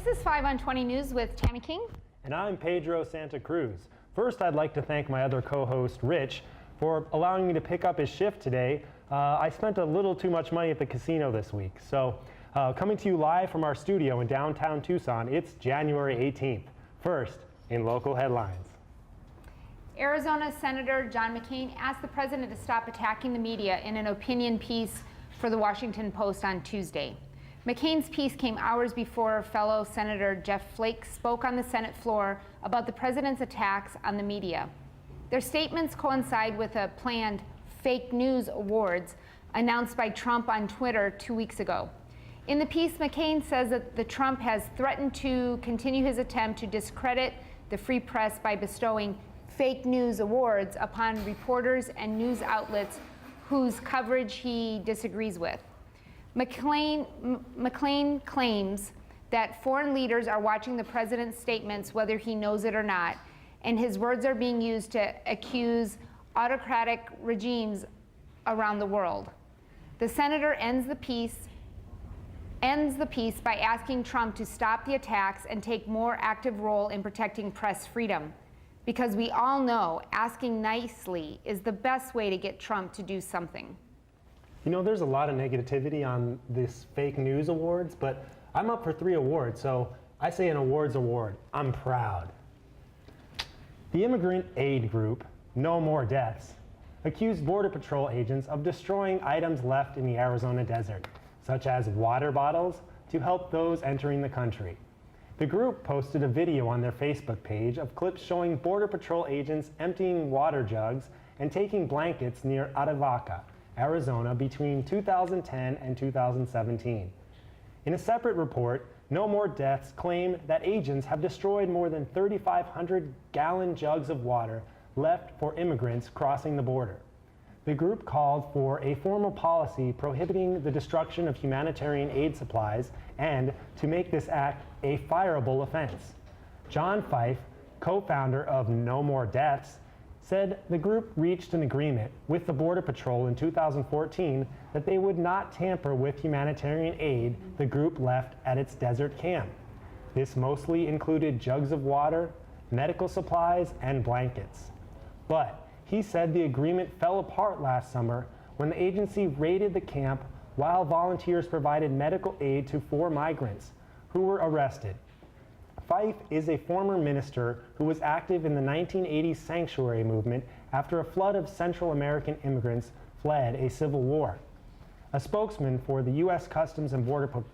This is 5 on 20 News with Tammy King. And I'm Pedro Santa Cruz. First, I'd like to thank my other co-host, Rich, for allowing me to pick up his shift today. I spent a little too much money at the casino this week. So, coming to you live from our studio in downtown Tucson, it's January 18th. First, in local headlines. Arizona Senator John McCain asked the president to stop attacking the media in an opinion piece for the Washington Post on Tuesday. McCain's piece came hours before fellow Senator Jeff Flake spoke on the Senate floor about the president's attacks on the media. Their statements coincide with a planned fake news awards announced by Trump on Twitter 2 weeks ago. In the piece, McCain says that the Trump has threatened to continue his attempt to discredit the free press by bestowing fake news awards upon reporters and news outlets whose coverage he disagrees with. McCain claims that foreign leaders are watching the president's statements whether he knows it or not, and his words are being used to accuse autocratic regimes around the world. The senator ends the piece by asking Trump to stop the attacks and take more active role in protecting press freedom, because we all know asking nicely is the best way to get Trump to do something. You know, there's a lot of negativity on this fake news awards, but I'm up for 3 awards, so I say an awards award. I'm proud. The immigrant aid group, No More Deaths, accused Border Patrol agents of destroying items left in the Arizona desert, such as water bottles, to help those entering the country. The group posted a video on their Facebook page of clips showing Border Patrol agents emptying water jugs and taking blankets near Arivaca, Arizona, between 2010 and 2017. In a separate report, No More Deaths claim that agents have destroyed more than 3,500 gallon jugs of water left for immigrants crossing the border. The group called for a formal policy prohibiting the destruction of humanitarian aid supplies and to make this act a fireable offense. John Fife, co-founder of No More Deaths, said the group reached an agreement with the Border Patrol in 2014 that they would not tamper with humanitarian aid the group left at its desert camp. This mostly included jugs of water, medical supplies, and blankets. But he said the agreement fell apart last summer when the agency raided the camp while volunteers provided medical aid to 4 migrants who were arrested. Fife is a former minister who was active in the 1980s sanctuary movement after a flood of Central American immigrants fled a civil war. A spokesman for the U.S. Customs and Border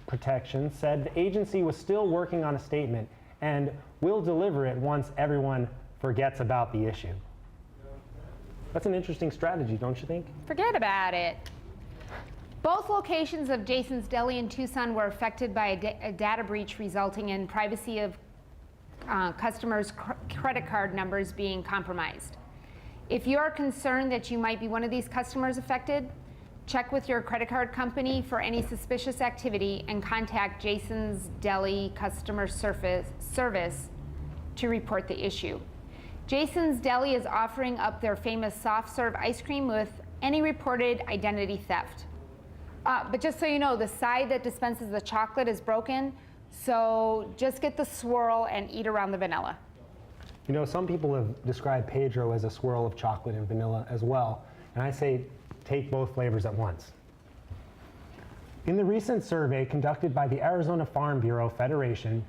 Protection said the agency was still working on a statement and will deliver it once everyone forgets about the issue. That's an interesting strategy, don't you think? Forget about it. Both locations of Jason's Deli in Tucson were affected by a data breach resulting in privacy of customers' credit card numbers being compromised. If you are concerned that you might be one of these customers affected, check with your credit card company for any suspicious activity and contact Jason's Deli customer service to report the issue. Jason's Deli is offering up their famous soft serve ice cream with any reported identity theft. But just so you know, the side that dispenses the chocolate is broken, so just get the swirl and eat around the vanilla. You know, some people have described Pedro as a swirl of chocolate and vanilla as well, and I say take both flavors at once. In the recent survey conducted by the Arizona Farm Bureau Federation,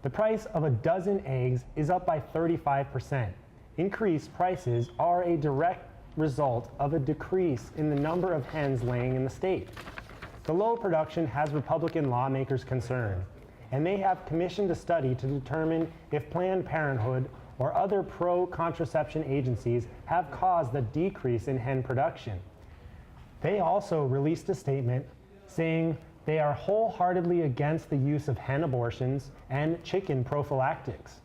the price of a dozen eggs is up by 35%. Increased prices are a direct result of a decrease in the number of hens laying in the state. The low production has Republican lawmakers concerned, and they have commissioned a study to determine if Planned Parenthood or other pro-contraception agencies have caused the decrease in hen production. They also released a statement saying they are wholeheartedly against the use of hen abortions and chicken prophylactics.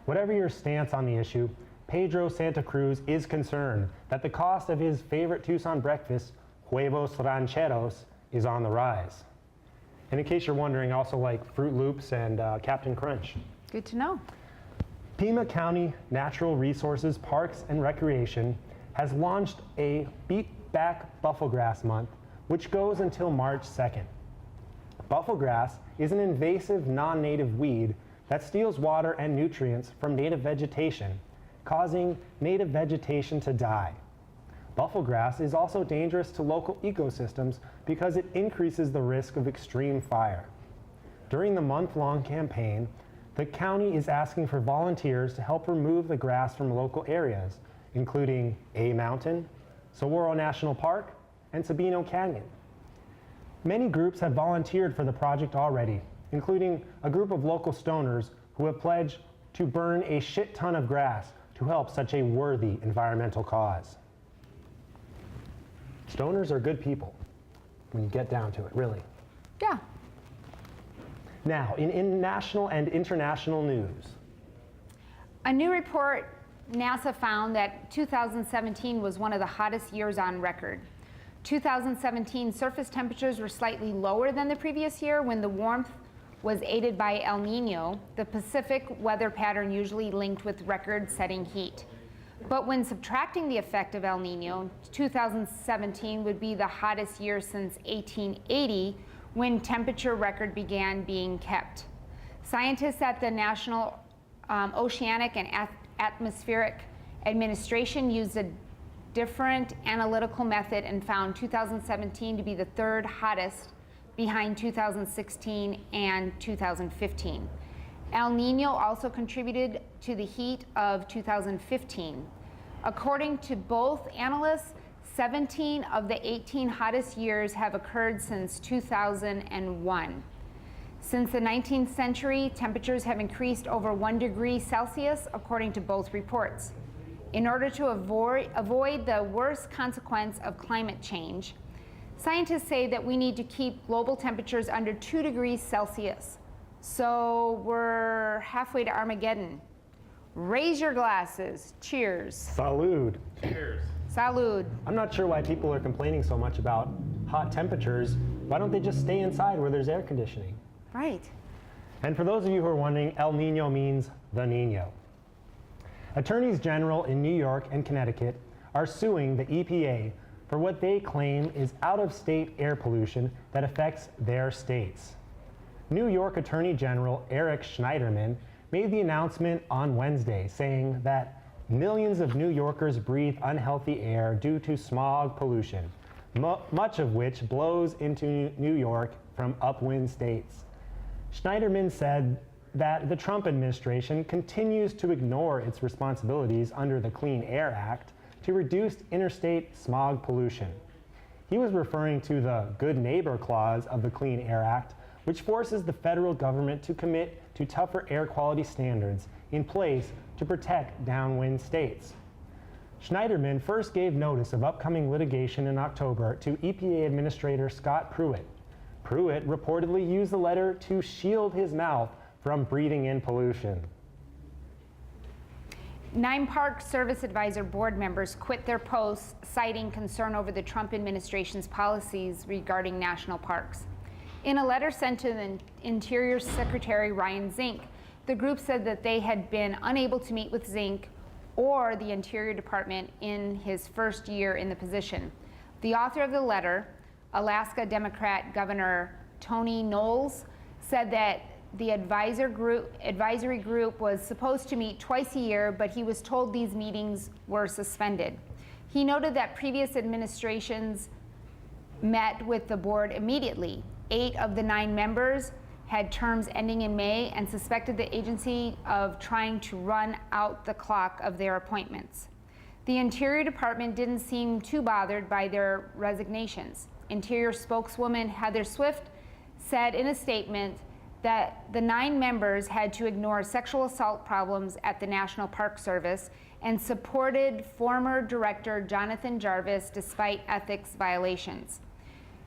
Whatever your stance on the issue, Pedro Santa Cruz is concerned that the cost of his favorite Tucson breakfast, huevos rancheros, is on the rise. And in case you're wondering, I also like Fruit Loops and Captain Crunch. Good to know. Pima County Natural Resources, Parks and Recreation has launched a Beat Back Bufflegrass Month, which goes until March 2nd. Bufflegrass is an invasive non-native weed that steals water and nutrients from native vegetation, causing native vegetation to die. Bufflegrass is also dangerous to local ecosystems because it increases the risk of extreme fire. During the month-long campaign, the county is asking for volunteers to help remove the grass from local areas, including A Mountain, Saguaro National Park, and Sabino Canyon. Many groups have volunteered for the project already, including a group of local stoners who have pledged to burn a shit ton of grass to help such a worthy environmental cause. Stoners are good people when you get down to it, really. Yeah. Now, in national and international news. A new report, NASA found that 2017 was one of the hottest years on record. 2017 surface temperatures were slightly lower than the previous year when the warmth was aided by El Nino, the Pacific weather pattern usually linked with record-setting heat. But when subtracting the effect of El Nino, 2017 would be the hottest year since 1880, when temperature record began being kept. Scientists at the National Oceanic and Atmospheric Administration used a different analytical method and found 2017 to be the third hottest behind 2016 and 2015. El Nino also contributed to the heat of 2015. According to both analysts, 17 of the 18 hottest years have occurred since 2001. Since the 19th century, temperatures have increased over 1 degree Celsius, according to both reports. In order to avoid the worst consequence of climate change, scientists say that we need to keep global temperatures under 2 degrees Celsius. So we're halfway to Armageddon. Raise your glasses. Cheers. Salud. Cheers. Salud. I'm not sure why people are complaining so much about hot temperatures. Why don't they just stay inside where there's air conditioning? Right. And for those of you who are wondering, El Nino means the Nino. Attorneys General in New York and Connecticut are suing the EPA for what they claim is out-of-state air pollution that affects their states. New York Attorney General Eric Schneiderman made the announcement on Wednesday, saying that millions of New Yorkers breathe unhealthy air due to smog pollution, much of which blows into New York from upwind states. Schneiderman said that the Trump administration continues to ignore its responsibilities under the Clean Air Act to reduce interstate smog pollution. He was referring to the Good Neighbor Clause of the Clean Air Act, which forces the federal government to commit to tougher air quality standards in place to protect downwind states. Schneiderman first gave notice of upcoming litigation in October to EPA Administrator Scott Pruitt. Pruitt reportedly used the letter to shield his mouth from breathing in pollution. 9 Park Service Advisor board members quit their posts, citing concern over the Trump administration's policies regarding national parks. In a letter sent to the Interior Secretary Ryan Zink, the group said that they had been unable to meet with Zink or the Interior Department in his first year in the position. The author of the letter, Alaska Democrat Governor Tony Knowles, said that the advisory group was supposed to meet twice a year, but he was told these meetings were suspended. He noted that previous administrations met with the board immediately. 8 of the 9 members had terms ending in May and suspected the agency of trying to run out the clock of their appointments. The Interior Department didn't seem too bothered by their resignations. Interior spokeswoman Heather Swift said in a statement that the 9 members had to ignore sexual assault problems at the National Park Service and supported former director Jonathan Jarvis despite ethics violations.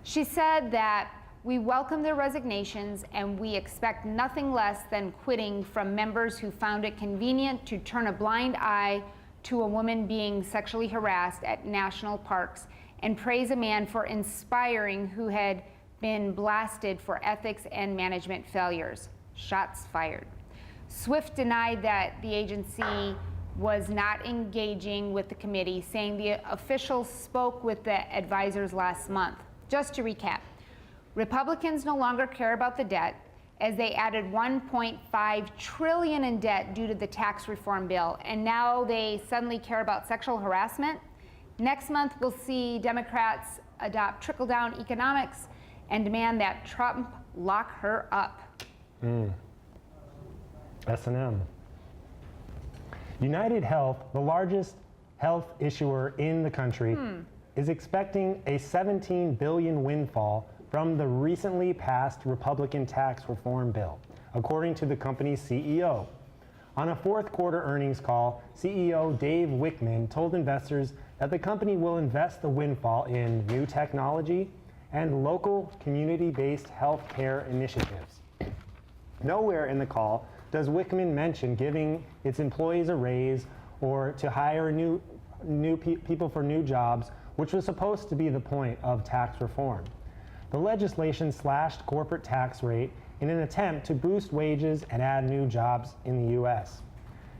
She said that we welcome their resignations and we expect nothing less than quitting from members who found it convenient to turn a blind eye to a woman being sexually harassed at national parks and praise a man for inspiring who had been blasted for ethics and management failures. Shots fired. Swift denied that the agency was not engaging with the committee, saying the officials spoke with the advisors last month. Just to recap, Republicans no longer care about the debt, as they added $1.5 trillion in debt due to the tax reform bill, and now they suddenly care about sexual harassment. Next month, we'll see Democrats adopt trickle-down economics and demand that Trump lock her up. S&M. United Health, the largest health issuer in the country, is expecting a $17 billion windfall from the recently passed Republican tax reform bill, according to the company's CEO. On a fourth quarter earnings call, CEO Dave Wickman told investors that the company will invest the windfall in new technology and local community-based health care initiatives. Nowhere in the call does Wickman mention giving its employees a raise or to hire people for new jobs, which was supposed to be the point of tax reform. The legislation slashed corporate tax rate in an attempt to boost wages and add new jobs in the U.S.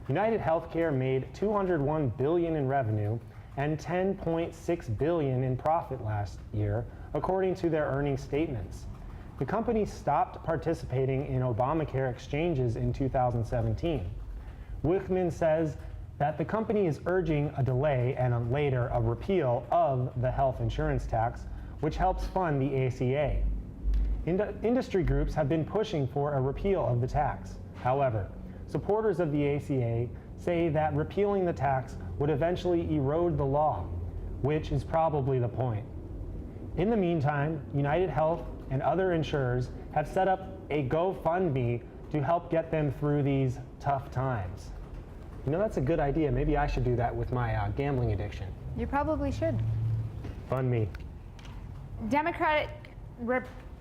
United Healthcare made $201 billion in revenue and $10.6 billion in profit last year, according to their earnings statements. The company stopped participating in Obamacare exchanges in 2017. Wickman says that the company is urging a delay and later a repeal of the health insurance tax, which helps fund the ACA. Industry groups have been pushing for a repeal of the tax. However, supporters of the ACA say that repealing the tax would eventually erode the law, which is probably the point. In the meantime, United Health and other insurers have set up a GoFundMe to help get them through these tough times. You know, that's a good idea. Maybe I should do that with my gambling addiction. You probably should. Fund me. Democratic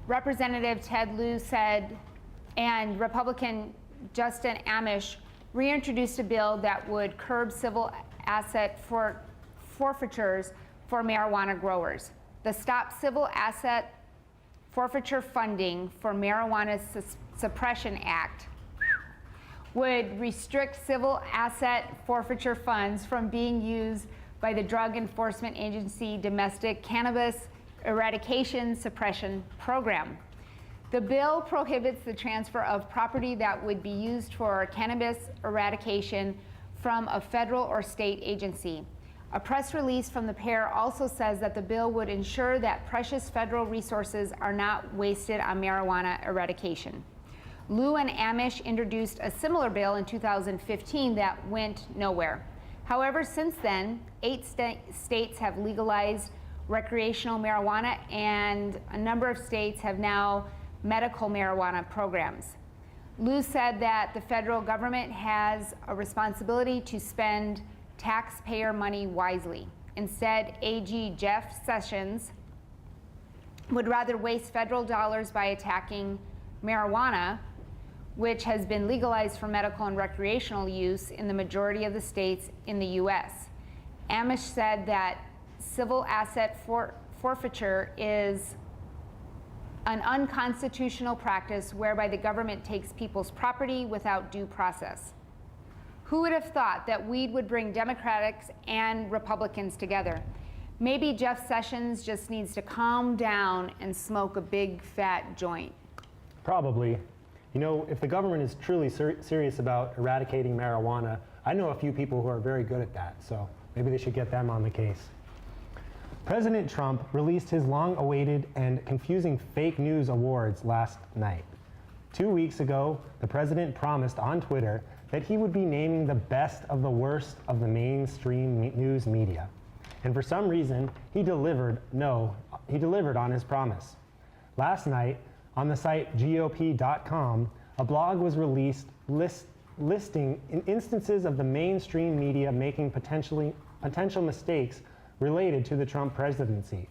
Representative Ted Lieu said, and Republican Justin Amish reintroduced a bill that would curb civil asset forfeitures for marijuana growers. The Stop Civil Asset Forfeiture Funding for Marijuana Suppression Act would restrict civil asset forfeiture funds from being used by the Drug Enforcement Agency Domestic Cannabis Eradication Suppression Program. The bill prohibits the transfer of property that would be used for cannabis eradication from a federal or state agency. A press release from the pair also says that the bill would ensure that precious federal resources are not wasted on marijuana eradication. Lieu and Amish introduced a similar bill in 2015 that went nowhere. However, since then, 8 states have legalized recreational marijuana, and a number of states have now medical marijuana programs. Lieu said that the federal government has a responsibility to spend taxpayer money wisely. Instead, AG Jeff Sessions would rather waste federal dollars by attacking marijuana, which has been legalized for medical and recreational use in the majority of the states in the U.S. Amish said that civil asset forfeiture is an unconstitutional practice whereby the government takes people's property without due process. Who would have thought that weed would bring Democrats and Republicans together? Maybe Jeff Sessions just needs to calm down and smoke a big fat joint. Probably. You know, if the government is truly serious about eradicating marijuana, I know a few people who are very good at that, so maybe they should get them on the case. President Trump released his long-awaited and confusing fake news awards last night. 2 weeks ago, the president promised on Twitter that he would be naming the best of the worst of the mainstream news media. And for some reason, he delivered on his promise. Last night, on the site GOP.com, a blog was released listing instances of the mainstream media making potential mistakes related to the Trump presidency.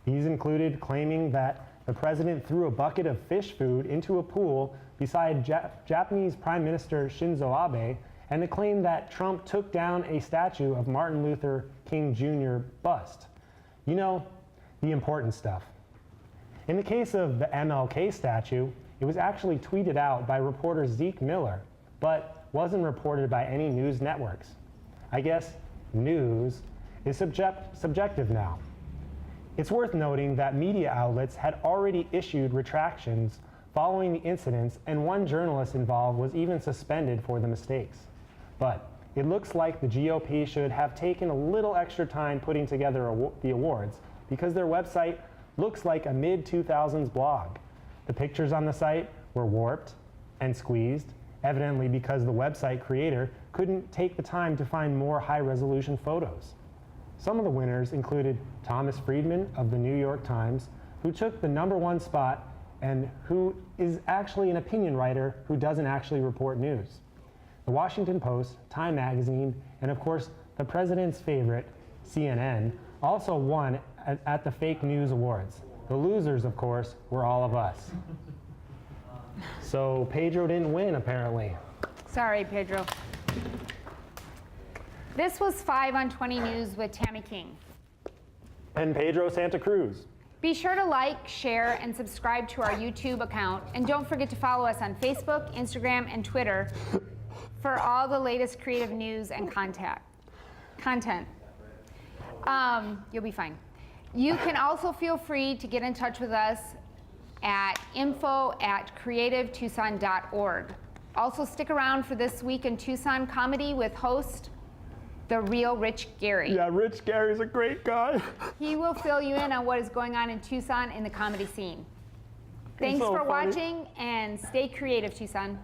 These included claiming that the president threw a bucket of fish food into a pool beside Japanese Prime Minister Shinzo Abe, and the claim that Trump took down a statue of Martin Luther King Jr. bust. You know, the important stuff. In the case of the MLK statue, it was actually tweeted out by reporter Zeke Miller, but wasn't reported by any news networks. I guess news is subjective now. It's worth noting that media outlets had already issued retractions following the incidents, and one journalist involved was even suspended for the mistakes. But it looks like the GOP should have taken a little extra time putting together the awards, because their website looks like a mid-2000s blog. The pictures on the site were warped and squeezed, evidently because the website creator couldn't take the time to find more high-resolution photos. Some of the winners included Thomas Friedman of the New York Times, who took the #1 spot and who is actually an opinion writer who doesn't actually report news. The Washington Post, Time Magazine, and of course the president's favorite, CNN, also won at the Fake News Awards. The losers, of course, were all of us. So Pedro didn't win, apparently. Sorry, Pedro. This was 5 on 20 News with Tammy King. And Pedro Santa Cruz. Be sure to like, share, and subscribe to our YouTube account. And don't forget to follow us on Facebook, Instagram, and Twitter for all the latest creative news and content. You'll be fine. You can also feel free to get in touch with us at info@creativetucson.org. Also stick around for This Week in Tucson comedy with host, the real Rich Gary. Yeah, Rich Gary's a great guy. He will fill you in on what is going on in Tucson in the comedy scene. Thanks so for funny. watching, and stay creative, Tucson.